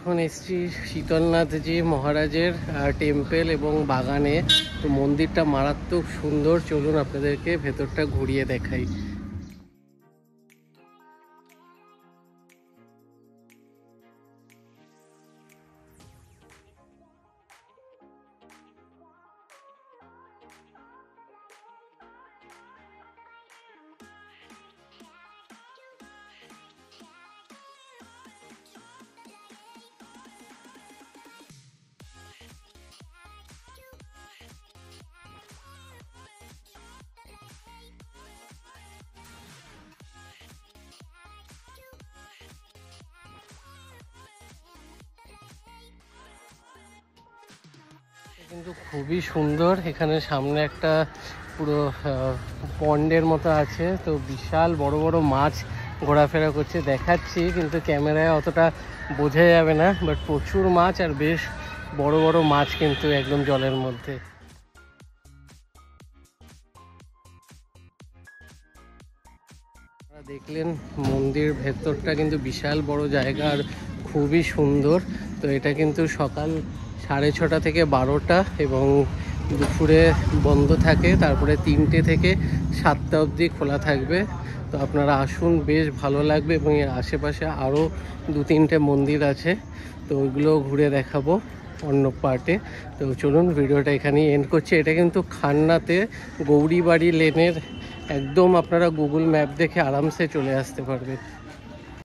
এখন এসছি শীতলনাথজি মহারাজের টেম্পল এবং বাগানে। তো মন্দিরটা মারাত্মক সুন্দর, চলুন আপনাদেরকে ভেতরটা ঘুরিয়ে দেখাই। কিন্তু খুবই সুন্দর। এখানে সামনে একটা পুরো পন্ডের মতো আছে, তো বিশাল বড় বড় মাছ ঘোরাফেরা করছে, দেখাচ্ছি কিন্তু ক্যামেরায় অতটা বোঝা যাবে না, বাট প্রচুর মাছ আর বেশ বড় বড় মাছ কিন্তু একদম জলের মধ্যে। দেখলেন মন্দির ভেতরটা কিন্তু বিশাল বড় জায়গা আর খুবই সুন্দর। তো এটা কিন্তু সকাল 6:30 থেকে 12টা এবং দুপুরে বন্ধ থাকে, তারপরে 3টে থেকে 7টা অবধি খোলা থাকবে। তো আপনারা আসুন, বেশ ভালো লাগবে। এবং এর আশেপাশে আরও 2-3টে মন্দির আছে, তো ওইগুলো ঘুরে দেখাবো অন্য পার্টে। তো চলুন, ভিডিওটা এখানেই এন্ড করছি। এটা কিন্তু খান্নাতে গৌরীবাড়ি লেনের একদম, আপনারা গুগল ম্যাপ দেখে আরামসে চলে আসতে পারবেন।